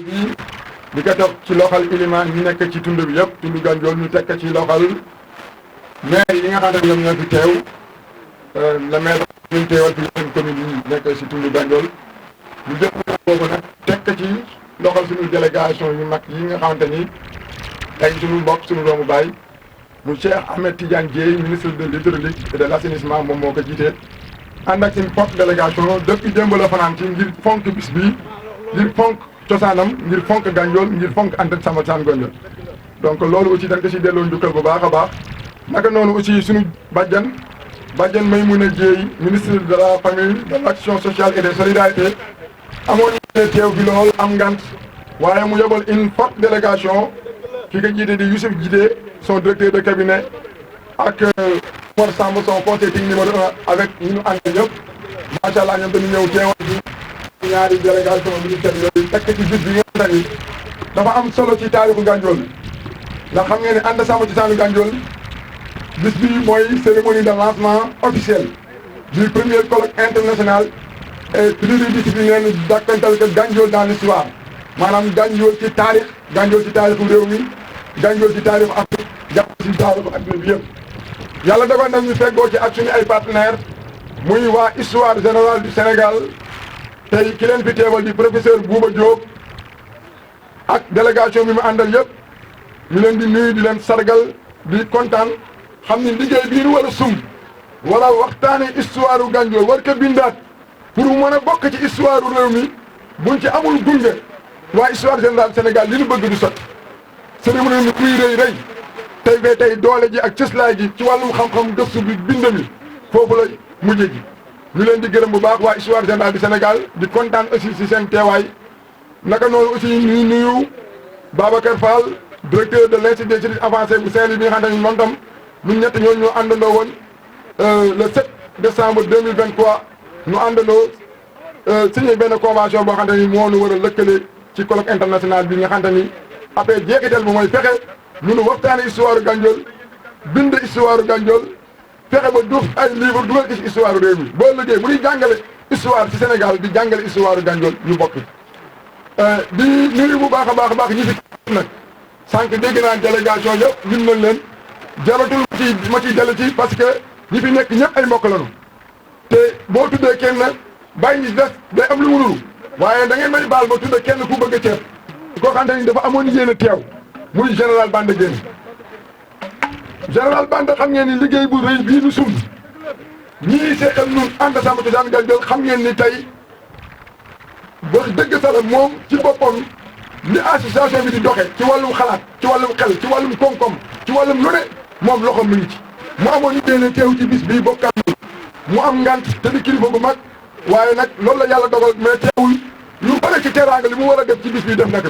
di ko toog ci loxal ilimaan ñi nekk ci tund bi yëpp tund Gandiol ñu tekk ci loxal maire yi nga xam ne ñoom ñoo fi teew le maire ñu teewal fi yeneen commune yi nekk si tund Gandiol ñu jël boobu nag tekk ci loxal suñu délégation yu mag yi nga xamante ni tey suñu mbokk suñu doomu baay mu Cheikh Ahmed Tidiane Dièye ministre de l'hydraulique et de l'assainissement moom moo ko jiite ànd ak seen forte délégation depuis démb la fanaan ci ngir fonk bis bi ngir fonk cosaanam ngir fonk Gandiol ngir fonk Anta Samba Sane Gandiol donc loolu aussi dañ ko si delloo njukkal bu baax a baax naka noonu aussi suñu bàjjan Maymouna Dièye ministre de la famille de l'action sociale et des solidarités amoon yéene teew fi lool am ngant waaye mu yóbbal une forte délégation ki ko jiite di Youssouf Djité son directeur de cabinet ak Mor Samb son conseiller technique numéro 1 avec ñi ñu ànd ñëpp macha allah ñoom dañu ñëw teewal fi ñaari délégation ministère yooyu tekk ci bis bi nga xam ni dafa am solo ci taarixu Gandiol ndax xam ngeen ne Anta Samba Sane Gandiol bis bi mooy cérémonie de lancement officiel du premier colloque international et pluridisciplinaire ñu dàkkantal que Gandiol dans l'histoire maanaam Gandiol ci taarix Gandiol ci taarixu réew mi Gandiol ci taarixu Afrique jàpp ci taarixu adduna bi yëpp yàlla dogal nag ñu feggoo ci ak suñu ay partenaires muy waa histoire générale du Sénégal tey ki leen fi teewal di professeur Bouba Diop ak délégation bi mu àndal yëpp ñu leen di nuyu di leen sargal di kontaan xam ni liggéey bii nu war a sumb wala waxtaane histoire u Gandiol war ko bindaat pour mu mën a bokk ci histoire u réew mi buñ ci amul gunge waa histoire générale Sénégal li ñu bëgg du sot cérémonie ni muy rëy rëy tey bee tey doole ji ak cëslaay gi ci wàllum xam-xam gëstu bi bind mi foofu la mujje ji ñu leen di gërëm bu baax waa histoire générale du Sénégal di kontaan aussi si seen teewaay naka noonu aussi ñuy nuyu Babacar Fall directeur de l'Institut des études avancées bu Saint-Louis bi nga xam ne moom tam ñun ñett ñooñu ñoo àndandoo woon le 7 décembre 2023 ñu àndandoo signé benn convention boo xam ne ni moo ñu war a lëkkale ci colloque international bi nga xam ne ni après jeexital bu mooy fexe ñu waxtaane histoire Gandiol bind histoire Gandiol fexe ba duuf ay livre dugal ci histoire réew mi boo liggéey bu ñuy jàngale histoire ci Sénégal di jàngale histoire Gandiol ñu bokk di nuyu bu baax a baax ñi fi nag sànq dégg naa délégation yëpp lim nañ leen jaratul ma ciy dellu ci parce que ñi fi nekk ñëpp ay mbokk lañu te boo tuddee kenn bàyyi ñi des day am lu mu nuru waaye da ngeen may baal ba tuddee kenn ku bëgg a ceeb koo xam ne dafa amoon yéene teew muy général Banda Dièye général Banda xam ngeen ni liggéey bu rëy bii nu sumb ñii seqal ñun Anta Samba Sane Gandiol xam ngeen ni tey wax dëgg sala moom ci boppam li association bi di doxe ci wàllum xalaat ci wàllum xel ci wàllum koom-koom ci wàllum lu ne moom loxo mu ngi ci mu amoon yéene teew ci bis bii bokkaat mu am ngant te di kilifa gu mag waaye nag loolu la yàlla dogal mais teewul lu bëri ci teraanga li mu war a def ci bis bi def na ko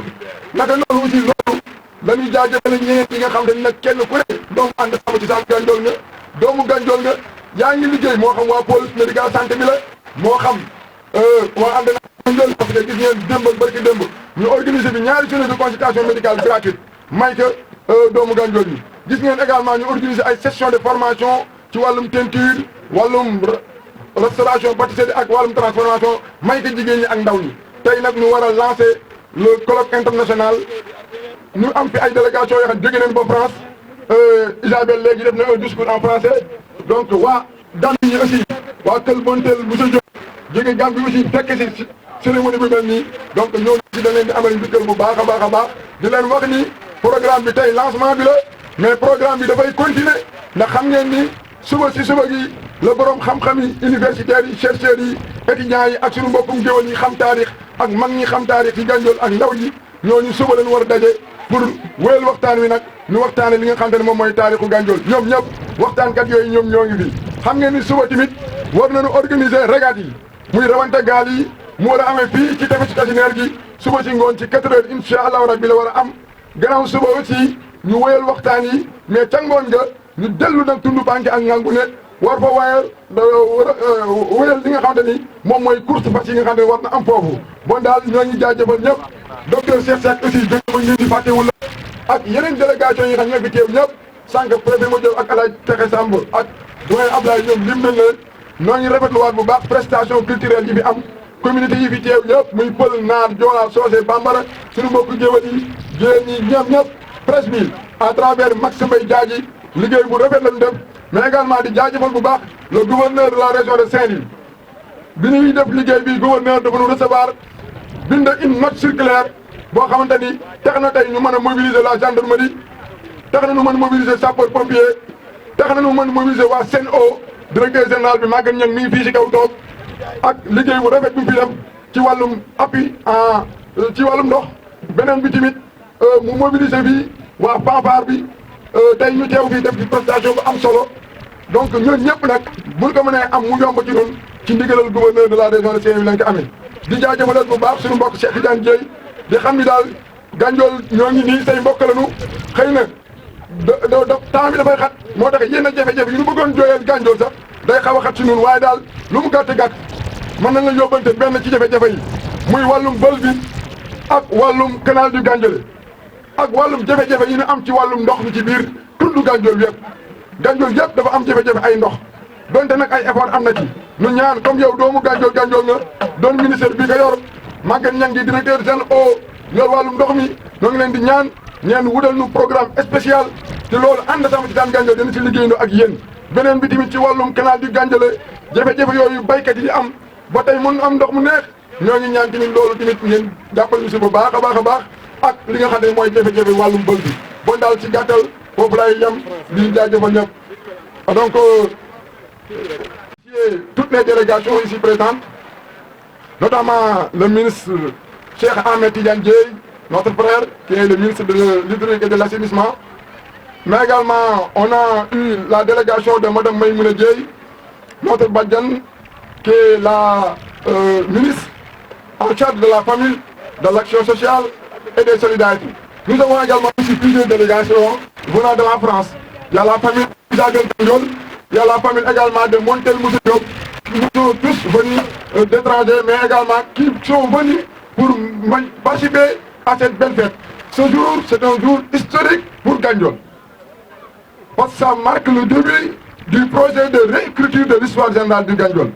naka noonu aussi loolu dañuy jaajëfale ñeneen ñi nga xam ne nag kenn ku ne doomu Anta Samba Sane Gandiol nga doomu Gandiol nga yaa ngi liggéey moo xam waa pôle médical santé bi la moo xam waa ànd na Gandiol parce que gis ngeen démb ak barki démb ñu organiser bi ñaari journée de consultation médicale gratuite may ko doomu Gandiol yi gis ngeen également ñu organiser ay session de formation ci wàllum teinture wàllum restauration pâtisserie ak wàllum transformation may ko jigéen ñi ak ndaw ñi tey nag ñu war a lancer le colloque international ñu am fi ay délégation yoo xam ne jóge nañ ba France Isabelle léegi def na un discours en français donc waa Gambie yi aussi waa Kër Bontel Moussa Diop jóge Gambie aussi fekk si cérémonie bi mel nii donc ñooñu si dañ leen di amal njukkal bu baax a baax a baax di leen wax ni programme bi tey lancement bi la mais programme bi dafay continuer ndax xam ngeen ni suba si suba gi la borom xam-xam yi universitaires yi chercheurs yi étudiants yi ak suñu mbokkum géwël yi xam taarix ak mag ñi xam taarix yi Gandiol ak ndaw ñi ñooñu suba leen war a daje pour wéyal waxtaan wi nag ñu waxtaane li nga xam te ne moom mooy taarixu Gandiol ñoom ñëpp waxtaankat yooyu ñoom ñoo ngi fi xam ngeen ni suba tamit war nañu organiser régate yi muy rawante gaal yi mu war a amee fii ci tefes Casineer gi suba si ngoon ci 4 heures incha allahu rabbi la war a am gannaaw suba aussi ñu wéyal waxtaan yi mais ca ngoon nga ñu dellu nag tundu banque ak ngangu ne war fa wayal wéyal li nga xamante ni moom mooy course fas yi nga xam ne war na am foofu bon daal ñoo ngi jaajëfal ñëpp docteur Cheikh Seck aussi jóge ba ngeen di fàttewul la ak yeneen délégation yi nga xam ñoo fi teew ñëpp sànq préfet ma Diop ak El Hadj Texe Samb ak doyen Ablaye ñoom lim nañ leen ñoo ngi rafetluwaat bu baax prestation culturelle yi fi am communauté yi fi teew yëpp muy pël naar joola soose bambara suñu mbokku géwél yi jigéen ñi ñoom ñëpp presse bi à travers Max Mbaye Diadji liggéey bu rafet lañu def mais également di jaajëfal bu baax le gouverneur de la région de Saint-Louis bi ñuy def liggéey bi gouverneur dafa nu recevoir bind une note circulaire boo xamante ni tax na tey ñu mën a mobiliser la gendarmerie tax na ñu mën a mobiliser sapeur pompier tax na ñu mën a mobiliser waa SEN'EAU directeur général bi Maguette Niang mi ngi fii si kaw toog ak liggéey bu rafet bi fi def ci wàllum appui ci wàllum ndox beneen bi tamit mu mobiliser fii waa Pamphar bi tey ñu teew fii def ci prestation bu am solo donc ñun ñëpp nag buñ ko mënee am mu yomb ci ñun ci ndigalal gouverneur de la région de Saint-Louis lañ ko amee di jaajëfal bu baax suñu mbokk Cheikh Tidiane Dieye di xam ni daal Gandiol ñoo ngi nii say mbokk lañu xëy na temps bi dafay xat moo tax yenn jafe-jafe yu ñu bëggoon jooyal Gandiol sax day xaw a xat ci ñun waaye daal lu mu gàtt-gàtt mën nañ la yóbbante benn ci jafe-jafe yi muy wàllum bël bi ak wàllum canal du Gandiolé ak wàllum jafe-jafe yi ñu am ci wàllum ndox mi ci biir tund Gandiol yëpp Gandiol yëpp dafa am jafe-jafe ay ndox donte nag ay effort am na ci ñu ñaan comme yow doomu Gandiol nga doon ministère bi nga yor Maguette Niang di directeur SEN'EAU yor wàllum ndox mi ñoo ngi leen di ñaan ñeen wutal nu programme spécial te loolu ànd sama ci daan Gandiol dana ci liggéeyandoo ak yéen beneen bi tamit ci wàllum canal du Gandiolé jafe-jafe yooyu baykat yi am ba tey mën am ndox mu neex ñoo ngi ñaan tamit loolu tamit ngeen jàppal ñu si bu baax a baax a baax ak li nga xam ne mooy jafe-jafe wàllum bël bi bon daal ci gàttal foofu laay yem di jaajëfal ñëpp donc toutes les délégations ici présentes notamment le ministre Cheikh Ahmed Tidiane Dieye notre frère qui est le ministre de l'Hydraulique et de l'Assainissement mais également on a eu la délégation de madame Maïmouna Dieye notre Badiane qui est la ministre en charge de la famille, de l'action sociale et des solidarités. Nous avons également ici plusieurs délégations venant de la France. Il y a la famille Isabelle Gandiol, il y a la famille également de Montel Moussa Diop, qui sont tous venus d'étrangers, mais également qui sont venus pour participer à cette belle fête. Ce jour, c'est un jour historique pour Gandiol. Parce que ça marque le début du projet de réécriture de l'histoire générale du Gandiol.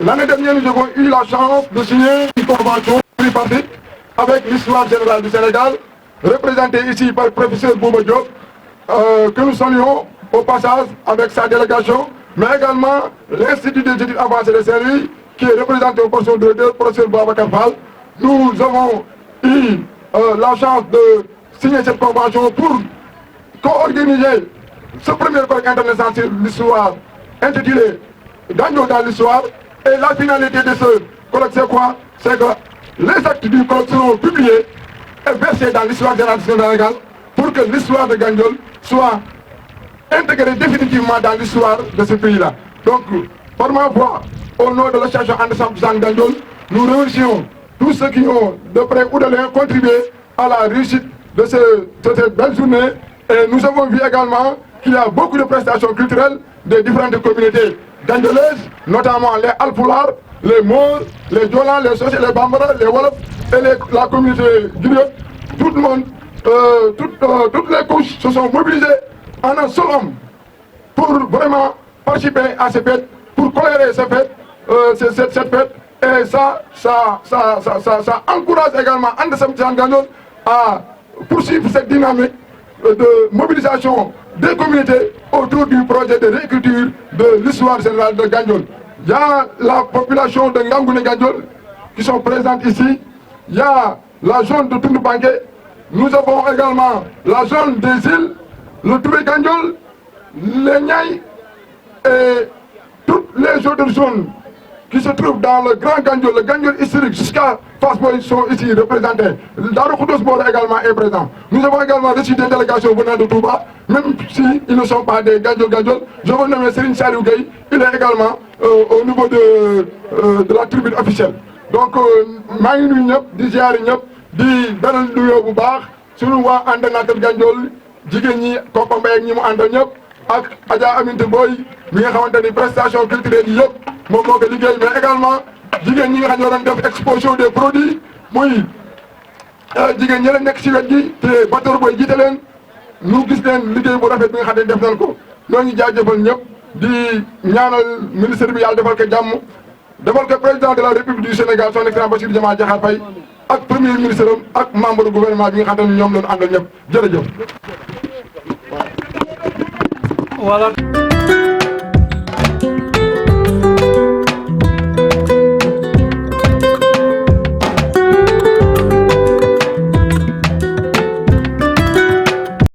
L'année dernière, nous avons eu la chance de signer une convention tripartite avec l'histoire générale du Sénégal, représentée ici par le professeur Bouba Diop, que nous saluons au passage avec sa délégation, mais également l'Institut des études avancées de Saint-Louis, qui est représenté au poste de directeur, professeur Babacar Fall. Nous avons eu la chance de signer cette convention pour co-organiser ce premier colloque international sur l'histoire intitulé Gandiol dans l'histoire. Et la finalité de ce colloque, c'est quoi? C'est que les actes du colloque seront publiés et versés dans l'histoire générale du Sénégal pour que l'histoire de Gandiol soit intégrée définitivement dans l'histoire de ce pays-là. Donc, par ma voix, au nom de l'association And Gandiol, nous remercions tous ceux qui ont de près ou de loin contribué à la réussite de cette belle journée. Et nous avons vu également qu'il y a beaucoup de prestations culturelles des différentes communautés gandiolaises, notamment les Alpulaar, les Maures, les Jola, les Socé, les Bambara, les Wolof et la communauté griotte. Tout le monde, toutes les couches se sont mobilisées en un seul homme pour vraiment participer à ces fêtes, pour colorer cette fête. Et ça encourage également And Gandiol à poursuivre cette dynamique de mobilisation des communautés autour du projet de réécriture de l'histoire générale de Gandiol. Il y a la population de Ngangoune Gandiol qui sont présentes ici. Il y a la zone de Toundoubanké. Nous avons également la zone des îles, le Touré Gandiol, les Niayes et toutes les autres zones qui se trouvent dans le Grand Gandiol, le Gandiol historique jusqu'à Fass Boye sont ici représentés. Darou Khoudoss Bor également est présent. Nous avons également reçu des délégations venant de Touba, même s'ils ne sont pas des Gandiol. Je veux nommer Serigne Saliou Gueye, il est également au niveau de la tribune officielle. Donc, maa ngi nuyu ñëpp di ziare ñëpp di beral nuyoo bu baax sunu waa ànd naatal Gandiol jigéen ñi Kopa Mbaye ak ñi mu àndal ñëpp ak Adja Aminata Boy mi nga xamante ni prestation culturelle yi yëpp moom moo ko liggéey, mais également jigéen ñi nga xam ñoo doon def exposition des produits muy jigéen ñi leen nekk si wet gi te Bator Boy jiite leen ñu gis leen liggéey bu rafet bi nga xam ne def nañ ko. ñoo ngi jaajëfal ñëpp di ñaanal ministre bi yàlla defal ko jàmm defal ko président de la république du Sénégal son excellence Bassirou Diomaye Diakhar Faye ak premier ministre am ak membre du gouvernement bi nga xam ne ñoom lañu àndal ñëpp jërëjëf. voilà.